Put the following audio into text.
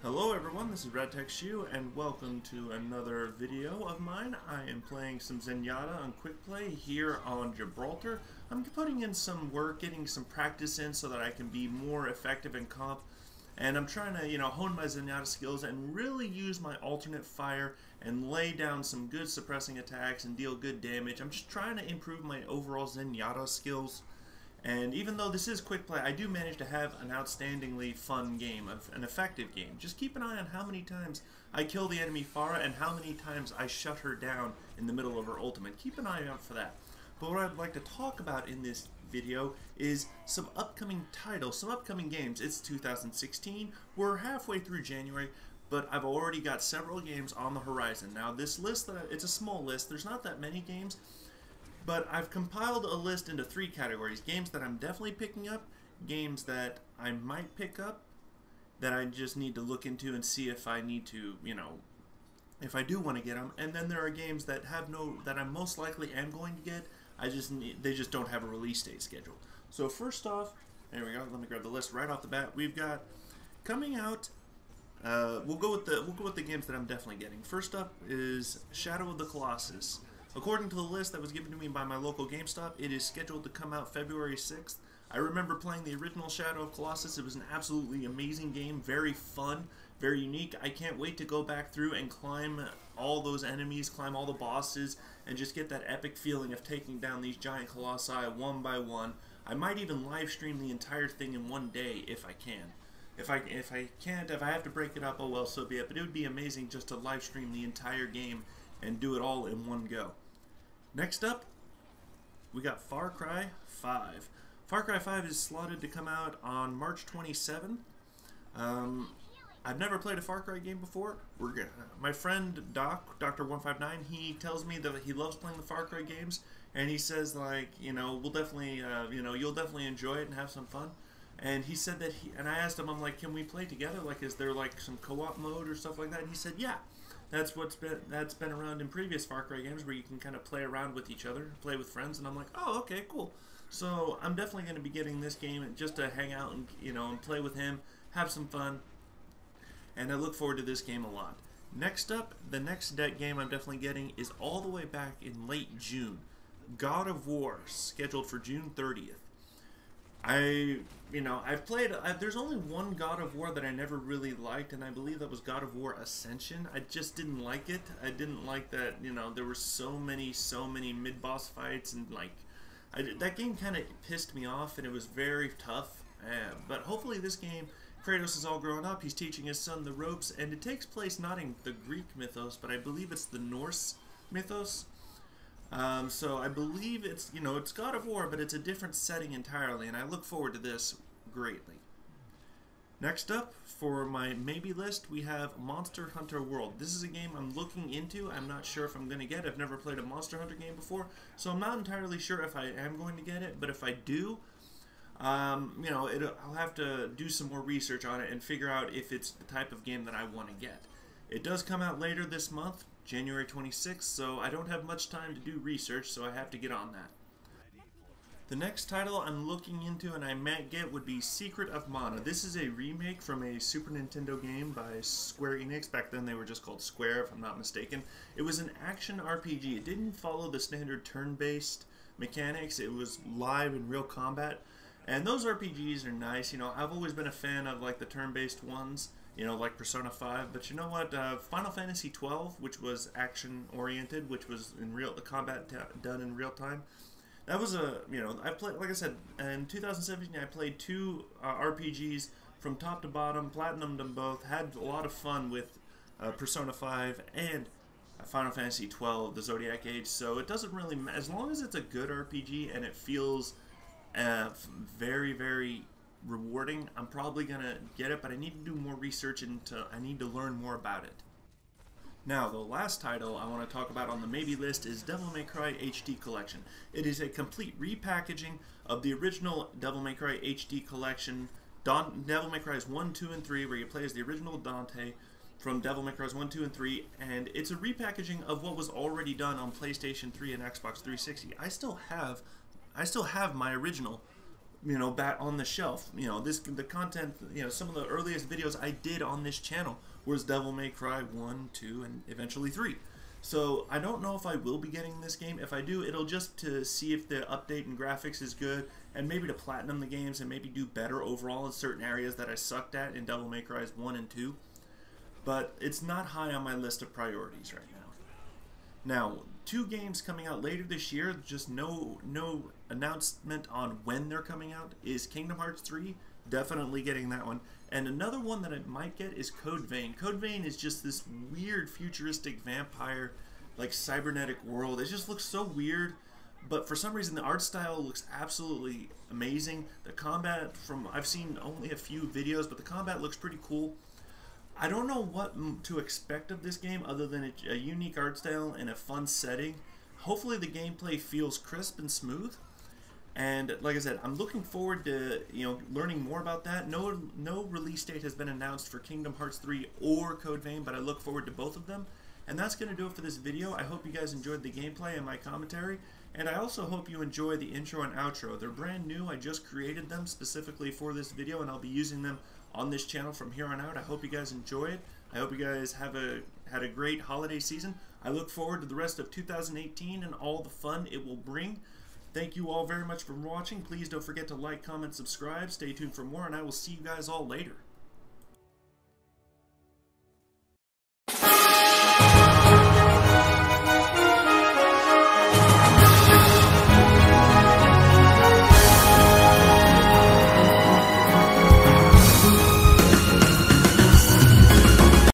Hello everyone, this is RadTechShoe and welcome to another video of mine. I am playing some Zenyatta on Quick Play here on Gibraltar. I'm putting in some work, getting some practice in so that I can be more effective in comp. And I'm trying to, hone my Zenyatta skills and really use my alternate fire and lay down some good suppressing attacks and deal good damage. I'm just trying to improve my overall Zenyatta skills. And even though this is quick play, I do manage to have an outstandingly fun game, an effective game. Just keep an eye on how many times I kill the enemy Pharah and how many times I shut her down in the middle of her ultimate. Keep an eye out for that. But what I'd like to talk about in this video is some upcoming titles, some upcoming games. It's 2016, we're halfway through January, but I've already got several games on the horizon. Now this list, it's a small list, there's not that many games, but I've compiled a list into three categories. Games that I'm definitely picking up, games that I might pick up, that I just need to look into and see if I need to, if I do want to get them. And then there are games that that I most likely am going to get. They just don't have a release date scheduled. So first off, there we go. Let me grab the list right off the bat. We've got coming out. We'll go with the games that I'm definitely getting. First up is Shadow of the Colossus. According to the list that was given to me by my local GameStop, it is scheduled to come out February 6th. I remember playing the original Shadow of Colossus. It was an absolutely amazing game, very fun, very unique. I can't wait to go back through and climb all those enemies, climb all the bosses, and just get that epic feeling of taking down these giant colossi one by one. I might even live stream the entire thing in one day if I can. If I can't, if I have to break it up, oh well, so be it. But it would be amazing just to live stream the entire game and do it all in one go. Next up, we got Far Cry 5. Far Cry 5 is slotted to come out on March 27th. I've never played a Far Cry game before. My friend Dr.159, he tells me that he loves playing the Far Cry games, and he says we'll definitely, you'll definitely enjoy it and have some fun. And he said that and I asked him, I'm like, can we play together? Like, is there like some co-op mode or stuff like that? And he said, yeah. That's been around in previous Far Cry games where you can kind of play around with each other, play with friends, and I'm like, oh, okay, cool. So I'm definitely going to be getting this game just to hang out and and play with him, have some fun, and I look forward to this game a lot. Next up, the next game I'm definitely getting is all the way back in late June, God of War, scheduled for June 30th. I've played, there's only one God of War that I never really liked, and I believe that was God of War Ascension. I just didn't like it. I didn't like that, there were so many mid-boss fights, and that game kind of pissed me off, and it was very tough. But hopefully this game, Kratos is all grown up, he's teaching his son the ropes, and it takes place not in the Greek mythos, but I believe it's the Norse mythos. So I believe it's, it's God of War, but it's a different setting entirely, and I look forward to this greatly. Next up, for my maybe list, we have Monster Hunter World. This is a game I'm looking into. I'm not sure if I'm going to get it. I've never played a Monster Hunter game before, so I'm not entirely sure if I am going to get it, but if I do, I'll have to do some more research on it and figure out if it's the type of game that I want to get. It does come out later this month, January 26th, so I don't have much time to do research, so I have to get on that. The next title I'm looking into and I might get would be Secret of Mana. This is a remake from a Super Nintendo game by Square Enix. Back then they were just called Square, if I'm not mistaken. It was an action RPG. It didn't follow the standard turn-based mechanics. It was live in real combat. And those RPGs are nice. I've always been a fan of the turn-based ones. Like Persona 5, but you know what, Final Fantasy 12, which was action-oriented, which was the combat done in real time, that was I played, like I said, in 2017 I played two RPGs from top to bottom, platinumed them both, had a lot of fun with Persona 5 and Final Fantasy 12, the Zodiac Age, so it doesn't really matter, as long as it's a good RPG and it feels very, very rewarding, I'm probably gonna get it, but I need to do more research I need to learn more about it. Now, the last title I want to talk about on the maybe list is Devil May Cry HD Collection. It is a complete repackaging of the original Devil May Cry HD Collection, Devil May Cry 1, 2, and 3, where you play as the original Dante from Devil May Cry 1, 2, and 3, and it's a repackaging of what was already done on PlayStation 3 and Xbox 360. I still have my original back on the shelf. The content, some of the earliest videos I did on this channel was Devil May Cry 1, 2, and eventually 3. So I don't know if I will be getting this game. If I do, it'll just to see if the update and graphics is good, and maybe to platinum the games and maybe do better overall in certain areas that I sucked at in Devil May Cry 1 and 2. But it's not high on my list of priorities right now. Now, 2 games coming out later this year, just no announcement on when they're coming out, is Kingdom Hearts 3, definitely getting that one. And another one that I might get is Code Vein. Code Vein is just this weird futuristic vampire, like cybernetic world. It just looks so weird, but for some reason the art style looks absolutely amazing. The combat, I've seen only a few videos, but the combat looks pretty cool. I don't know what to expect of this game other than a unique art style and a fun setting. Hopefully the gameplay feels crisp and smooth. And like I said, I'm looking forward to learning more about that. No release date has been announced for Kingdom Hearts 3 or Code Vein, but I look forward to both of them. And that's going to do it for this video. I hope you guys enjoyed the gameplay and my commentary. And I also hope you enjoy the intro and outro. They're brand new. I just created them specifically for this video, and I'll be using them on this channel from here on out. I hope you guys enjoy it. I hope you guys had a great holiday season. I look forward to the rest of 2018 and all the fun it will bring. Thank you all very much for watching. Please don't forget to like, comment, subscribe. Stay tuned for more, and I will see you guys all later.